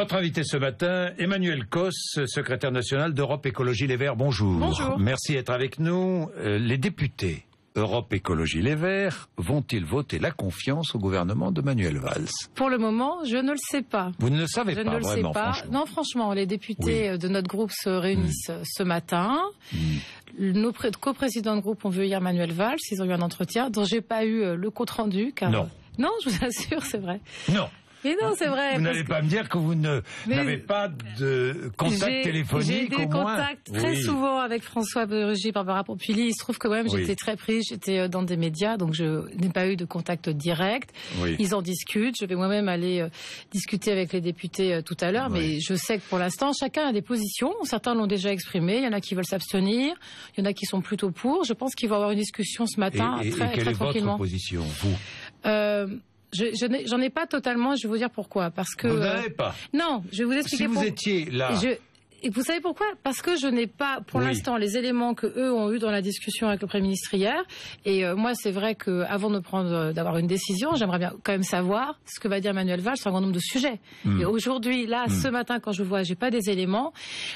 Notre invité ce matin, Emmanuel Causse, secrétaire national d'Europe Écologie Les Verts. Bonjour. Bonjour. Merci d'être avec nous. Les députés Europe Écologie Les Verts vont-ils voter la confiance au gouvernement de Manuel Valls? Pour le moment, je ne le sais pas. Vous ne le savez pas, vraiment, sais pas. franchement. Non, franchement, les députés de notre groupe se réunissent ce matin. Nos coprésidents de groupe ont vu hier Manuel Valls. Ils ont eu un entretien dont j'ai pas eu le compte-rendu. Car... Non, je vous assure, c'est vrai. Non. Mais non, c'est vrai. Vous n'allez pas me dire que vous n'avez pas de contact téléphonique, j'ai des au moins. contacts très souvent avec François Rugy, Barbara Pompili. Il se trouve que quand même j'étais très prise, j'étais dans des médias, donc je n'ai pas eu de contact direct. Ils en discutent. Je vais moi-même aller discuter avec les députés tout à l'heure, mais je sais que pour l'instant, chacun a des positions. Certains l'ont déjà exprimé. Il y en a qui veulent s'abstenir. Il y en a qui sont plutôt pour. Je pense qu'il va y avoir une discussion ce matin, et très quelle est tranquillement. votre position, vous? J'en ai pas totalement, je vais vous dire pourquoi. Parce que. Vous n'avez pas? Non, je vais vous expliquer pourquoi. Si vous étiez là. Et vous savez pourquoi? Parce que je n'ai pas, pour l'instant, les éléments que eux ont eu dans la discussion avec le Premier ministre hier. Et moi, c'est vrai que avant d'avoir une décision, j'aimerais bien quand même savoir ce que va dire Manuel Valls sur un grand nombre de sujets. Et aujourd'hui, là, ce matin, quand je vois, j'ai pas des éléments.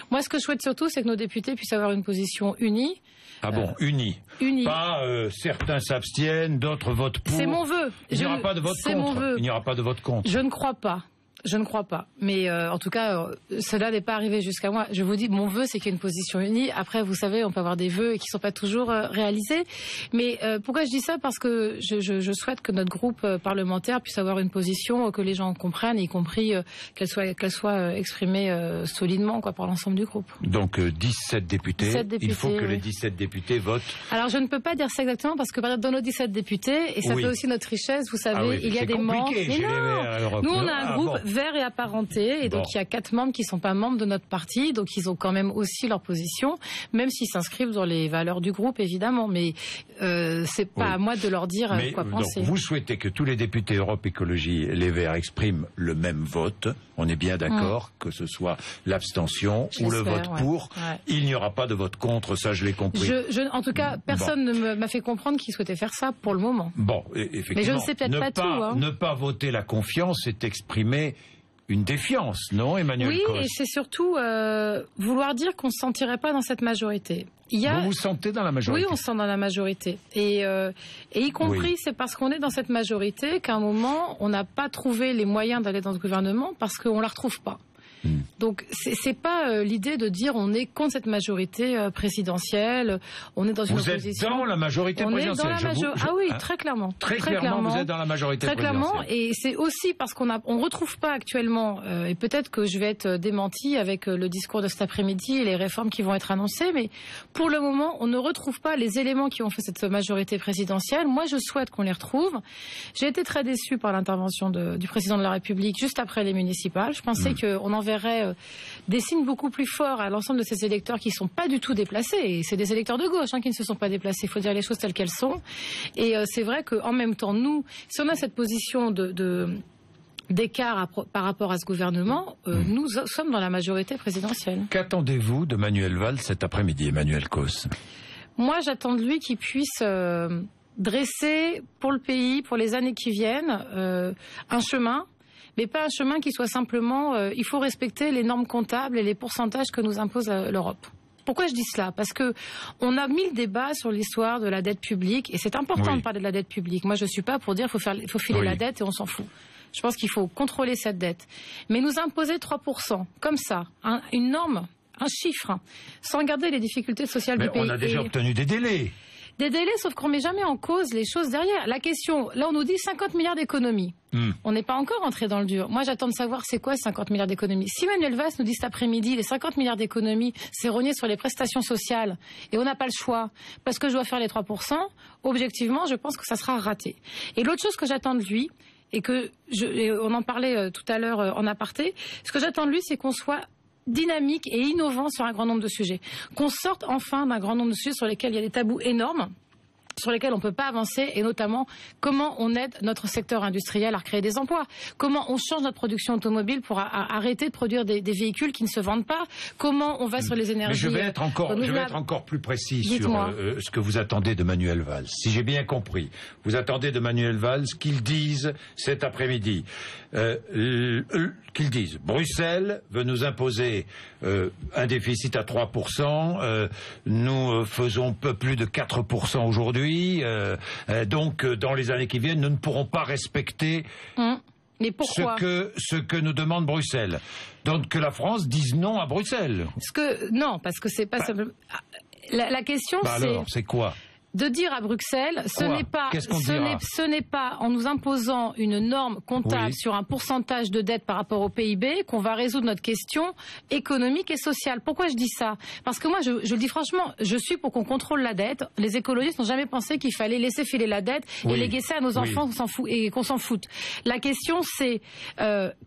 Moi, ce que je souhaite surtout, c'est que nos députés puissent avoir une position unie. Ah bon, unie. Pas certains s'abstiennent, d'autres votent pour. C'est mon vœu. Il n'y aura pas de vote contre. Mon vœu. Il n'y aura pas de vote contre. Je ne crois pas. Je ne crois pas. Mais en tout cas, cela n'est pas arrivé jusqu'à moi. Je vous dis, mon vœu, c'est qu'il y ait une position unie. Après, vous savez, on peut avoir des vœux qui ne sont pas toujours réalisés. Mais pourquoi je dis ça? Parce que je souhaite que notre groupe parlementaire puisse avoir une position que les gens comprennent, y compris qu'elle soit exprimée solidement par l'ensemble du groupe. Donc 17 députés. Il faut que les 17 députés votent. Alors, je ne peux pas dire ça exactement parce que par exemple, dans nos 17 députés, et ça fait aussi notre richesse, vous savez, il y a des membres. Mais non, nous, on a un groupe vert et apparenté, et donc il y a 4 membres qui sont pas membres de notre parti, donc ils ont quand même aussi leur position, même s'ils s'inscrivent dans les valeurs du groupe, évidemment, mais c'est pas à moi de leur dire quoi penser. Donc vous souhaitez que tous les députés Europe Écologie Les Verts expriment le même vote, on est bien d'accord, que ce soit l'abstention ou le vote pour, il n'y aura pas de vote contre, ça je l'ai compris. En tout cas, personne ne m'a fait comprendre qu'il souhaitait faire ça pour le moment. Bon, effectivement. Mais je ne sais peut-être pas tout. Ne pas voter la confiance, c'est exprimer une défiance, non, Emmanuel Causse? Oui, et c'est surtout vouloir dire qu'on ne se sentirait pas dans cette majorité. Vous vous sentez dans la majorité? Oui, on se sent dans la majorité. Et y compris, c'est parce qu'on est dans cette majorité qu'à un moment, on n'a pas trouvé les moyens d'aller dans ce gouvernement parce qu'on ne la retrouve pas. Donc c'est pas l'idée de dire on est contre cette majorité présidentielle, on est dans une opposition. Vous êtes dans la majorité présidentielle. On est dans la majorité. Ah oui, très clairement. Très clairement, vous êtes dans la majorité présidentielle. Très clairement, et c'est aussi parce qu'on retrouve pas actuellement, et peut-être que je vais être démentie avec le discours de cet après-midi et les réformes qui vont être annoncées, mais pour le moment, on ne retrouve pas les éléments qui ont fait cette majorité présidentielle. Moi, je souhaite qu'on les retrouve. J'ai été très déçue par l'intervention du président de la République juste après les municipales. Je pensais qu'on enverrait des signes beaucoup plus forts à l'ensemble de ces électeurs qui ne sont pas du tout déplacés. Et c'est des électeurs de gauche qui ne se sont pas déplacés. Il faut dire les choses telles qu'elles sont. Et c'est vrai qu'en même temps, nous, si on a cette position d'écart par rapport à ce gouvernement, nous sommes dans la majorité présidentielle. Qu'attendez-vous de Manuel Valls cet après-midi, Emmanuel Causse? Moi, j'attends de lui qu'il puisse dresser pour le pays, pour les années qui viennent, un chemin, mais pas un chemin qui soit simplement il faut respecter les normes comptables et les pourcentages que nous impose l'Europe. Pourquoi je dis cela? Parce que on a mis le débat sur l'histoire de la dette publique, et c'est important de parler de la dette publique. Moi, je suis pas pour dire il faut filer la dette et on s'en fout. Je pense qu'il faut contrôler cette dette. Mais nous imposer 3%, comme ça, une norme, un chiffre, sans regarder les difficultés sociales du pays. Mais on a déjà obtenu des délais. Des délais, sauf qu'on ne met jamais en cause les choses derrière. La question, là on nous dit 50 milliards d'économies. On n'est pas encore entré dans le dur. Moi j'attends de savoir c'est quoi 50 milliards d'économies. Si Manuel Valls nous dit cet après-midi les 50 milliards d'économies, c'est rogner sur les prestations sociales et on n'a pas le choix parce que je dois faire les 3%, objectivement je pense que ça sera raté. Et l'autre chose que j'attends de lui, et on en parlait tout à l'heure en aparté, ce que j'attends de lui c'est qu'on soit dynamique et innovant sur un grand nombre de sujets. Qu'on sorte enfin d'un grand nombre de sujets sur lesquels il y a des tabous énormes. sur lesquels on ne peut pas avancer, et notamment comment on aide notre secteur industriel à recréer des emplois, comment on change notre production automobile pour arrêter de produire des véhicules qui ne se vendent pas, comment on va sur les énergies. Mais je vais être encore plus précis sur ce que vous attendez de Manuel Valls. Si j'ai bien compris, vous attendez de Manuel Valls qu'il dise cet après-midi, qu'il dise Bruxelles veut nous imposer un déficit à 3%, nous faisons un peu plus de 4% aujourd'hui. Donc, dans les années qui viennent, nous ne pourrons pas respecter Mais pourquoi ce que nous demande Bruxelles. Donc, que la France dise non à Bruxelles. Non, parce que c'est pas simplement... La question, c'est... alors, c'est quoi ? De dire à Bruxelles, ce n'est pas en nous imposant une norme comptable sur un pourcentage de dette par rapport au PIB qu'on va résoudre notre question économique et sociale. Pourquoi je dis ça? Parce que moi, je le dis franchement, je suis pour qu'on contrôle la dette. Les écologistes n'ont jamais pensé qu'il fallait laisser filer la dette et léguer ça à nos enfants qu'on s'en fout. La question, c'est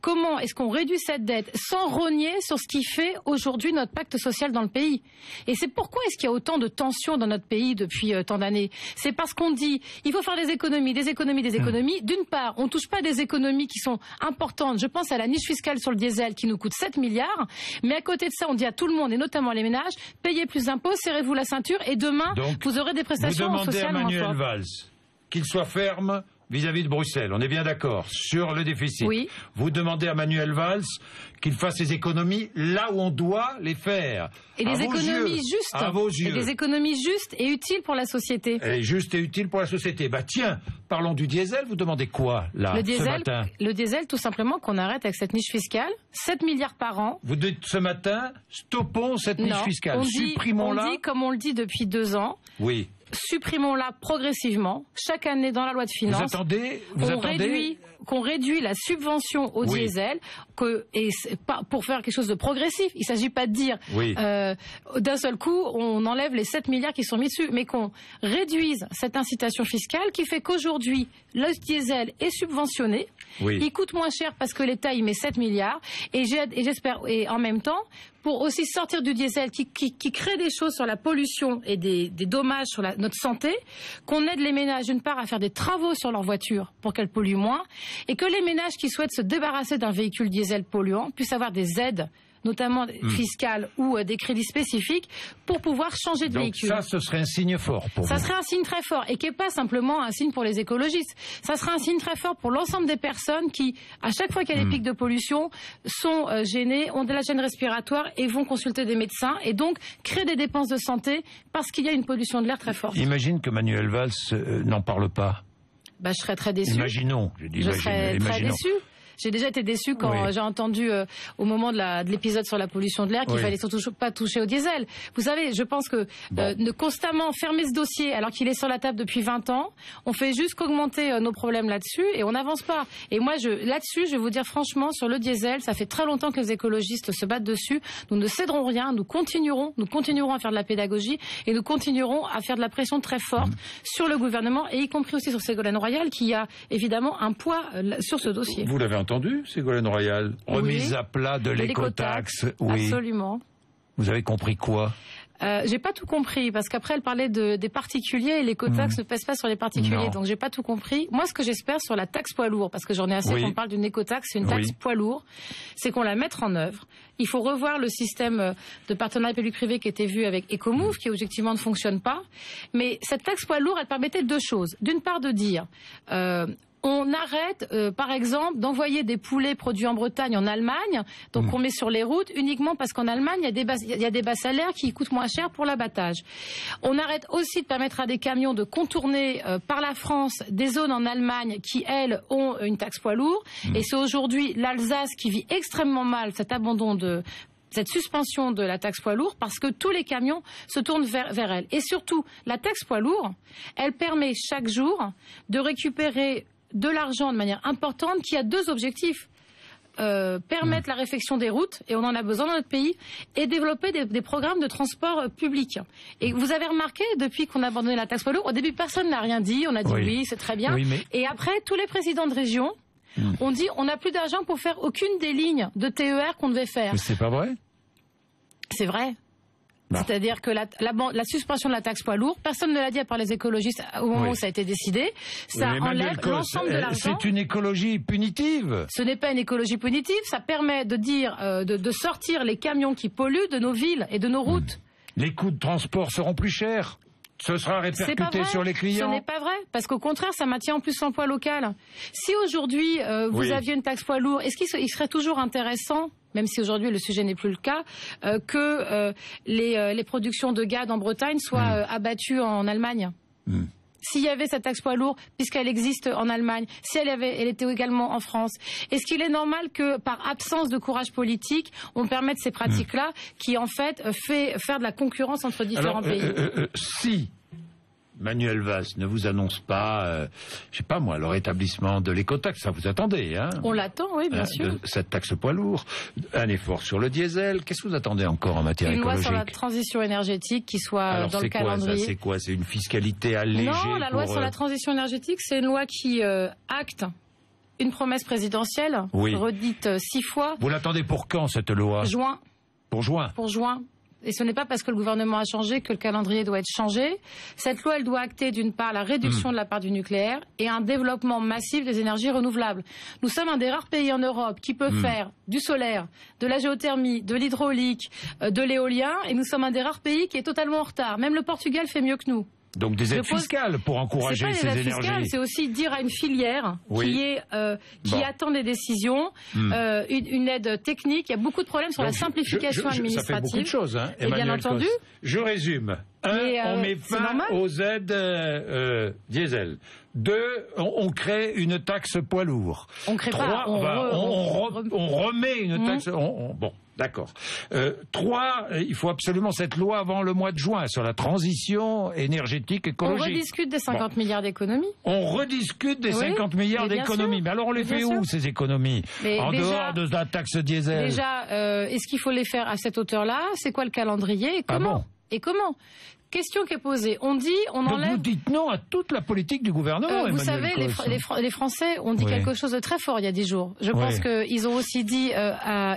comment est-ce qu'on réduit cette dette sans rogner sur ce qui fait aujourd'hui notre pacte social dans le pays. Et c'est pourquoi est-ce qu'il y a autant de tensions dans notre pays depuis tant d'années. C'est parce qu'on dit il faut faire des économies. D'une part, on touche pas des économies qui sont importantes. Je pense à la niche fiscale sur le diesel qui nous coûte 7 milliards. Mais à côté de ça, on dit à tout le monde, et notamment les ménages, payez plus d'impôts, serrez-vous la ceinture, et demain, vous aurez des prestations sociales moins fortes. Vous demandez à Manuel Valls qu'il soit ferme vis-à-vis de Bruxelles. On est bien d'accord sur le déficit. Oui. Vous demandez à Manuel Valls qu'il fasse ses économies là où on doit les faire. Et des économies justes. À vos yeux. Et des économies justes et utiles pour la société. Et justes et utiles pour la société. Bah tiens, parlons du diesel. Vous demandez quoi, là, ce matin? Le diesel, tout simplement, qu'on arrête avec cette niche fiscale. 7 milliards par an. Vous dites ce matin, stoppons cette niche fiscale. Supprimons-la. On dit, comme on le dit depuis 2 ans. Oui. Supprimons-la progressivement, chaque année dans la loi de finances. Qu'on réduit la subvention au diesel, et pour faire quelque chose de progressif. Il ne s'agit pas de dire d'un seul coup on enlève les 7 milliards qui sont mis dessus, mais qu'on réduise cette incitation fiscale qui fait qu'aujourd'hui le diesel est subventionné, il coûte moins cher parce que l'État y met 7 milliards, et j'espère, et en même temps, pour aussi sortir du diesel qui crée des choses sur la pollution et des dommages sur notre santé, qu'on aide les ménages d'une part à faire des travaux sur leur voiture pour qu'elles polluent moins, et que les ménages qui souhaitent se débarrasser d'un véhicule diesel polluant puissent avoir des aides, notamment fiscales ou des crédits spécifiques, pour pouvoir changer de véhicule. Donc ça, ce serait un signe fort pour vous. Ça serait un signe très fort, et qui n'est pas simplement un signe pour les écologistes. Ça serait un signe très fort pour l'ensemble des personnes qui, à chaque fois qu'il y a des pics de pollution, sont gênées, ont de la gêne respiratoire et vont consulter des médecins, et donc créent des dépenses de santé parce qu'il y a une pollution de l'air très forte. Imagine que Manuel Valls n'en parle pas. Je serais très déçue. Imaginons. Je serais très déçue. J'ai déjà été déçue quand j'ai entendu au moment de l'épisode sur la pollution de l'air qu'il fallait surtout pas toucher au diesel. Vous savez, je pense que de constamment fermer ce dossier alors qu'il est sur la table depuis 20 ans, on fait juste qu'augmenter nos problèmes là-dessus et on n'avance pas. Et moi, là-dessus, je vais vous dire franchement, sur le diesel, ça fait très longtemps que les écologistes se battent dessus. Nous ne céderons rien, nous continuerons à faire de la pédagogie et nous continuerons à faire de la pression très forte sur le gouvernement, et y compris aussi sur Ségolène Royal qui a évidemment un poids sur ce dossier. Vous l'avez entendu, Ségolène Royal? Remise à plat de l'écotaxe. Oui. Absolument. Vous avez compris quoi? J'ai pas tout compris, parce qu'après elle parlait des particuliers, et l'écotaxe ne pèse pas sur les particuliers, donc j'ai pas tout compris. Moi, ce que j'espère sur la taxe poids lourd, parce que j'en ai assez qu'on parle d'une écotaxe, c'est une taxe poids lourd, c'est qu'on la mette en œuvre. Il faut revoir le système de partenariat public-privé qui était vu avec Ecomove, qui objectivement ne fonctionne pas. Mais cette taxe poids lourd, elle permettait 2 choses. D'une part, de dire on arrête, par exemple, d'envoyer des poulets produits en Bretagne en Allemagne, donc on met sur les routes uniquement parce qu'en Allemagne, il y a des bas salaires qui coûtent moins cher pour l'abattage. On arrête aussi de permettre à des camions de contourner par la France des zones en Allemagne qui, elles, ont une taxe poids lourd. Et c'est aujourd'hui l'Alsace qui vit extrêmement mal cet abandon cette suspension de la taxe poids lourd, parce que tous les camions se tournent vers elle. Et surtout, la taxe poids lourd, elle permet chaque jour de récupérer de l'argent de manière importante, qui a 2 objectifs. Permettre la réfection des routes, et on en a besoin dans notre pays, et développer des programmes de transport public. Et vous avez remarqué, depuis qu'on a abandonné la taxe poids lourd, au début personne n'a rien dit, on a dit oui, c'est très bien, et après tous les présidents de région ont dit on n'a plus d'argent pour faire aucune des lignes de TER qu'on devait faire. Mais c'est pas vrai? C'est vrai. C'est-à-dire que la suspension de la taxe poids lourd, personne ne l'a dit à part les écologistes au moment où ça a été décidé, ça enlève l'ensemble de l'argent. C'est une écologie punitive. Ce n'est pas une écologie punitive, ça permet de dire, de sortir les camions qui polluent de nos villes et de nos routes. Les coûts de transport seront plus chers. Ce sera répercuté sur les clients. Ce n'est pas vrai, parce qu'au contraire, ça maintient en plus l'emploi local. Si aujourd'hui, vous aviez une taxe poids lourd, est-ce qu'il serait toujours intéressant, même si aujourd'hui le sujet n'est plus le cas, que les productions de GAD en Bretagne soient abattues en Allemagne S'il y avait cette taxe poids lourd, puisqu'elle existe en Allemagne, si elle était également en France, est-ce qu'il est normal que, par absence de courage politique, on permette ces pratiques-là qui, en fait, faire de la concurrence entre différents pays Si Manuel Valls ne vous annonce pas, je sais pas moi, le rétablissement de l'écotaxe, ça vous attendez, hein? On l'attend, oui, bien sûr. Cette taxe poids lourd, un effort sur le diesel, qu'est-ce que vous attendez encore en matière écologique? Une loi sur la transition énergétique qui soit dans le calendrier. C'est quoi? C'est une fiscalité allégée? Non, la loi sur la transition énergétique, c'est une loi qui acte une promesse présidentielle, redite 6 fois. Vous l'attendez pour quand, cette loi? Juin. Pour juin? Pour juin. Et ce n'est pas parce que le gouvernement a changé que le calendrier doit être changé. Cette loi, elle doit acter d'une part la réduction de la part du nucléaire et un développement massif des énergies renouvelables. Nous sommes un des rares pays en Europe qui peut faire du solaire, de la géothermie, de l'hydraulique, de l'éolien, et nous sommes un des rares pays qui est totalement en retard. Même le Portugal fait mieux que nous. Donc des aides fiscales pour encourager ces énergies. C'est aussi dire à une filière qui attend des décisions, une aide technique. Il y a beaucoup de problèmes sur la simplification administrative. Ça fait beaucoup de choses, hein, et bien entendu. Je résume. 1, on met fin aux aides diesel. 2, on crée une taxe poids lourd. On crée 3, pas. on remet une taxe. Bon. D'accord. 3, il faut absolument cette loi avant le mois de juin sur la transition énergétique écologique. On rediscute des 50 milliards d'économies. On rediscute des 50 milliards d'économies. Mais alors on les fait où, ces économies? En dehors de la taxe diesel. Déjà, est-ce qu'il faut les faire à cette hauteur-là? C'est quoi le calendrier? Et comment? Et comment? Question qui est posée. On dit, on enlève... Donc vous dites non à toute la politique du gouvernement, vous savez, les Français ont dit quelque chose de très fort il y a 10 jours. Je pense qu'ils ont aussi dit,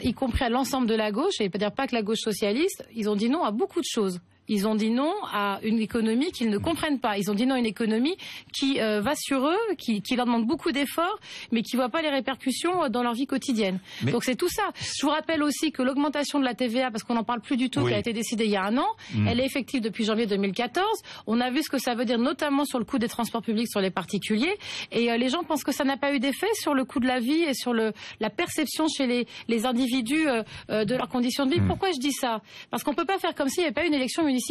y compris à l'ensemble de la gauche, et peut-être pas que la gauche socialiste, ils ont dit non à beaucoup de choses. Ils ont dit non à une économie qu'ils ne comprennent pas. Ils ont dit non à une économie qui va sur eux, qui leur demande beaucoup d'efforts, mais qui ne voit pas les répercussions dans leur vie quotidienne. Donc c'est tout ça. Je vous rappelle aussi que l'augmentation de la TVA, parce qu'on n'en parle plus du tout, qui a été décidée il y a 1 an, elle est effective depuis janvier 2014. On a vu ce que ça veut dire, notamment sur le coût des transports publics sur les particuliers. Et les gens pensent que ça n'a pas eu d'effet sur le coût de la vie et sur la perception chez les individus de leurs conditions de vie. Pourquoi je dis ça? Parce qu'on ne peut pas faire comme s'il n'y avait pas une élection municipale.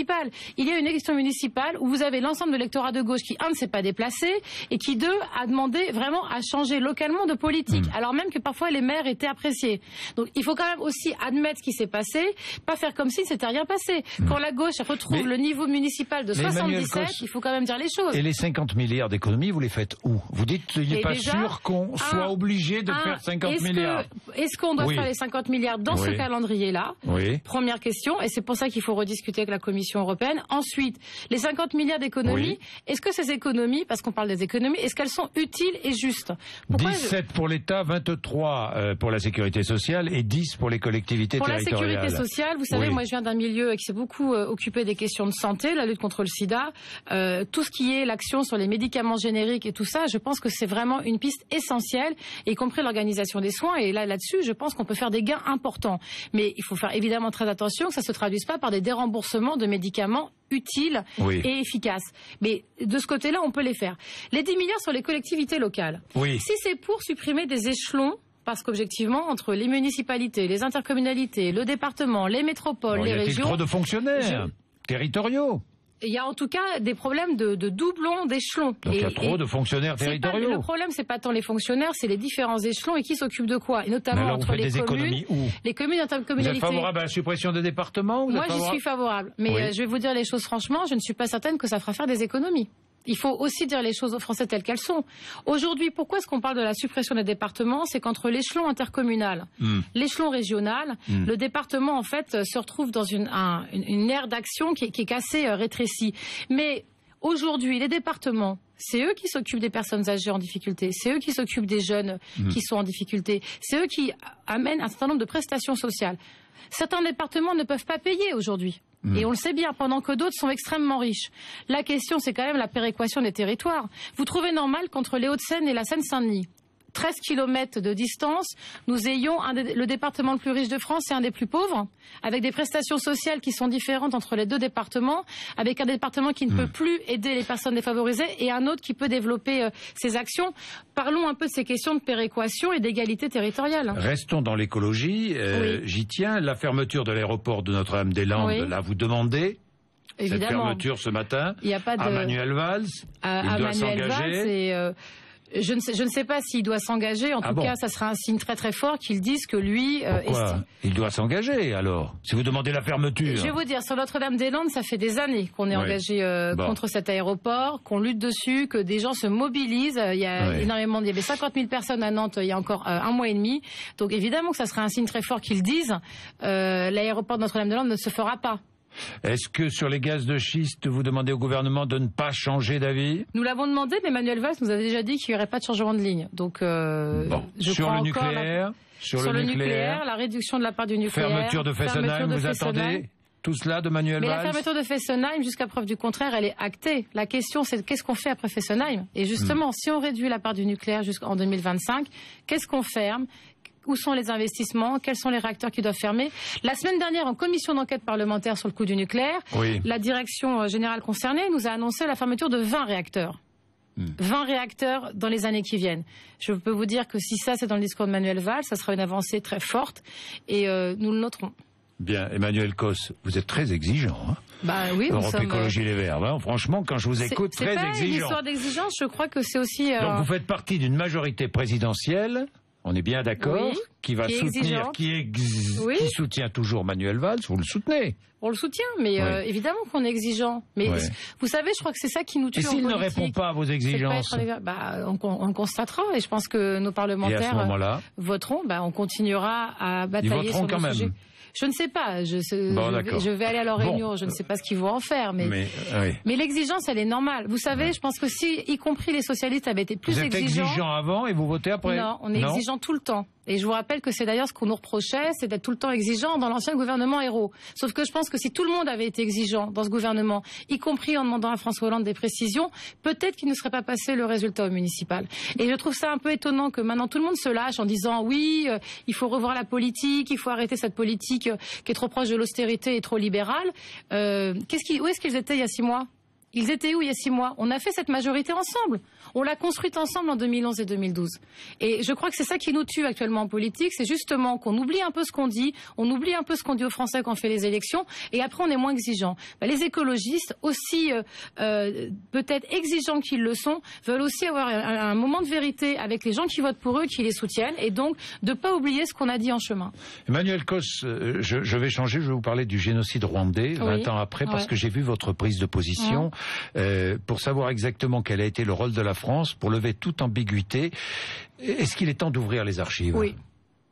Il y a une élection municipale où vous avez l'ensemble de l'électorat de gauche qui, 1, ne s'est pas déplacé et qui, 2, a demandé vraiment à changer localement de politique, alors même que parfois les maires étaient appréciés. Donc il faut quand même aussi admettre ce qui s'est passé, pas faire comme si c'était rien passé. Quand la gauche retrouve le niveau municipal de 77, il faut quand même dire les choses. Et les 50 milliards d'économies, vous les faites où? Vous dites qu'il n'est pas sûr qu'on soit obligé de faire 50 milliards. Est-ce qu'on doit faire les 50 milliards dans ce calendrier-là? Première question, et c'est pour ça qu'il faut rediscuter avec la Commission européenne. Ensuite, les 50 milliards d'économies, est-ce que ces économies, parce qu'on parle des économies, est-ce qu'elles sont utiles et justes? 17 pour l'État, 23 pour la sécurité sociale et 10 pour les collectivités territoriales. Pour la sécurité sociale, vous savez, moi je viens d'un milieu qui s'est beaucoup occupé des questions de santé, la lutte contre le sida, tout ce qui est l'action sur les médicaments génériques et tout ça, je pense que c'est vraiment une piste essentielle, y compris l'organisation des soins. Et là-dessus, je pense qu'on peut faire des gains importants. Mais il faut faire évidemment très attention que ça ne se traduise pas par des déremboursements de médicaments utiles et efficaces. Mais de ce côté-là, on peut les faire. Les 10 milliards sur les collectivités locales. Si c'est pour supprimer des échelons, parce qu'objectivement, entre les municipalités, les intercommunalités, le département, les métropoles, les régions... Il y a trop de fonctionnaires territoriaux. Il y a en tout cas des problèmes de doublons d'échelons. Donc il y a trop de fonctionnaires territoriaux. Le problème, c'est pas tant les fonctionnaires, c'est les différents échelons et qui s'occupent de quoi. Et notamment entre les communes, les communes intercommunalités. Vous êtes favorable à la suppression des départements? Moi, j'y suis favorable. Mais je vais vous dire les choses franchement, je ne suis pas certaine que ça fera faire des économies. Il faut aussi dire les choses aux Français telles qu'elles sont. Aujourd'hui, pourquoi est-ce qu'on parle de la suppression des départements? C'est qu'entre l'échelon intercommunal, l'échelon régional, le département, en fait, se retrouve dans une aire d'action qui est assez rétrécie. Mais aujourd'hui, les départements, C'est eux qui s'occupent des personnes âgées en difficulté. C'est eux qui s'occupent des jeunes qui sont en difficulté. C'est eux qui amènent un certain nombre de prestations sociales. Certains départements ne peuvent pas payer aujourd'hui. Et on le sait bien, pendant que d'autres sont extrêmement riches. La question, c'est quand même la péréquation des territoires. Vous trouvez normal qu'entre les Hauts-de-Seine et la Seine-Saint-Denis, 13 kilomètres de distance, nous ayons le département le plus riche de France et un des plus pauvres, avec des prestations sociales qui sont différentes entre les deux départements, avec un département qui ne peut plus aider les personnes défavorisées et un autre qui peut développer ses actions. Parlons un peu de ces questions de péréquation et d'égalité territoriale. Restons dans l'écologie. Oui. J'y tiens. La fermeture de l'aéroport de Notre-Dame-des-Landes, Oui. là, vous demandez Évidemment. cette fermeture ce matin Il n'y a pas de... à Manuel Valls. Il doit s'engager. Je ne sais pas s'il doit s'engager. En tout cas, ça sera un signe très très fort qu'ils disent que lui... Pourquoi il doit s'engager alors? Si vous demandez la fermeture. Je vais vous dire, sur Notre-Dame-des-Landes, ça fait des années qu'on est engagé contre cet aéroport, qu'on lutte dessus, que des gens se mobilisent. Il y a énormément, il y avait 50 000 personnes à Nantes il y a encore un mois et demi. Donc évidemment que ça sera un signe très fort qu'ils disent l'aéroport de Notre-Dame-des-Landes ne se fera pas. Est-ce que sur les gaz de schiste, vous demandez au gouvernement de ne pas changer d'avis? Nous l'avons demandé, mais Manuel Valls nous avait déjà dit qu'il n'y aurait pas de changement de ligne. Donc, sur le nucléaire, sur le nucléaire, la réduction de la part du nucléaire, fermeture de Fessenheim, vous attendez tout cela de Manuel Valls? Mais la fermeture de Fessenheim, jusqu'à preuve du contraire, elle est actée. La question, c'est qu'est-ce qu'on fait après Fessenheim? Et justement, si on réduit la part du nucléaire jusqu'en 2025, qu'est-ce qu'on ferme? Où sont les investissements? Quels sont les réacteurs qui doivent fermer? La semaine dernière, en commission d'enquête parlementaire sur le coût du nucléaire, la direction générale concernée nous a annoncé la fermeture de 20 réacteurs. 20 réacteurs dans les années qui viennent. Je peux vous dire que si ça, c'est dans le discours de Manuel Valls, ça sera une avancée très forte et nous le noterons. Bien, Emmanuel Cos, vous êtes très exigeant. Hein? Bah oui, Europe Écologie Les Verts. Hein, franchement, quand je vous écoute, très exigeant. C'est pas une histoire d'exigence, je crois que c'est aussi... Donc vous faites partie d'une majorité présidentielle... On est bien d'accord, qui va soutenir, qui soutient toujours Manuel Valls, vous le soutenez. On le soutient, mais évidemment qu'on est exigeant. Mais vous savez, je crois que c'est ça qui nous tue en politique. Et s'il ne répond pas à vos exigences, on le constatera, et je pense que nos parlementaires voteront. On continuera à batailler sur le sujet. Je ne sais pas, je vais aller à leur réunion, je ne sais pas ce qu'ils vont en faire, mais l'exigence, elle est normale. Vous savez, je pense que si, y compris les socialistes, avaient été plus exigeants... Vous êtes exigeant avant et vous votez après? Non, on est exigeant tout le temps. Et je vous rappelle que c'est d'ailleurs ce qu'on nous reprochait, c'est d'être tout le temps exigeant dans l'ancien gouvernement Ayrault. Sauf que je pense que si tout le monde avait été exigeant dans ce gouvernement, y compris en demandant à François Hollande des précisions, peut-être qu'il ne serait pas passé le résultat au municipal. Et je trouve ça un peu étonnant que maintenant tout le monde se lâche en disant oui, il faut revoir la politique, il faut arrêter cette politique qui est trop proche de l'austérité et trop libérale. Où est-ce qu'ils étaient il y a 6 mois? Ils étaient où il y a 6 mois? On a fait cette majorité ensemble. On l'a construite ensemble en 2011 et 2012. Et je crois que c'est ça qui nous tue actuellement en politique, c'est justement qu'on oublie un peu ce qu'on dit, on oublie un peu ce qu'on dit aux Français quand on fait les élections, et après on est moins exigeant. Les écologistes, aussi peut-être exigeants qu'ils le sont, veulent aussi avoir un moment de vérité avec les gens qui votent pour eux, qui les soutiennent, et donc de ne pas oublier ce qu'on a dit en chemin. Emmanuel Cos, je vais changer, je vais vous parler du génocide rwandais, 20 ans après, parce que j'ai vu votre prise de position, pour savoir exactement quel a été le rôle de la France pour lever toute ambiguïté. Est-ce qu'il est temps d'ouvrir les archives? Oui.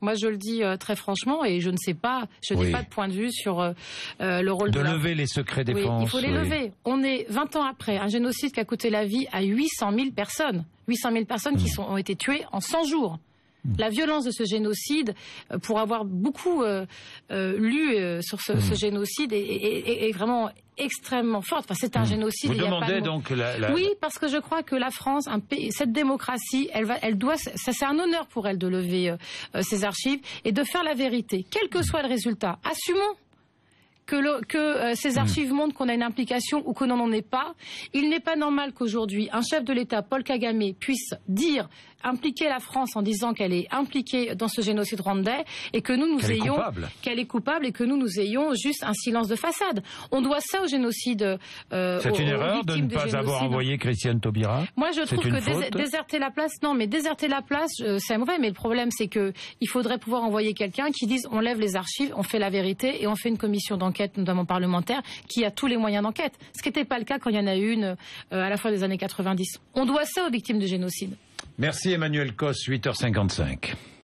Moi, je le dis très franchement, et je ne sais pas, je n'ai pas de point de vue sur le rôle de lever les secrets défense. Il faut les lever. On est 20 ans après un génocide qui a coûté la vie à 800 000 personnes. 800 000 personnes qui ont été tuées en 100 jours. La violence de ce génocide, pour avoir beaucoup lu sur ce génocide, est vraiment extrêmement forte. Enfin, c'est un génocide. Vous demandez donc Oui, parce que je crois que la France, cette démocratie, elle doit. C'est un honneur pour elle de lever ses archives et de faire la vérité, quel que soit le résultat. Assumons que ces archives montrent qu'on a une implication ou que l'on n'en est pas. Il n'est pas normal qu'aujourd'hui, un chef de l'État, Paul Kagame, puisse impliquer la France en disant qu'elle est impliquée dans ce génocide rwandais et que qu'elle est coupable et que nous ayons juste un silence de façade. On doit ça au génocide. C'est une erreur de ne pas avoir envoyé Christiane Taubira. Moi, je trouve que déserter la place, c'est mauvais. Mais le problème, c'est que il faudrait pouvoir envoyer quelqu'un qui dise on lève les archives, on fait la vérité et on fait une commission d'enquête, notamment parlementaire, qui a tous les moyens d'enquête. Ce qui n'était pas le cas quand il y en a eu une à la fin des années 90. On doit ça aux victimes de génocide. Merci Emmanuel Cos, 8h55.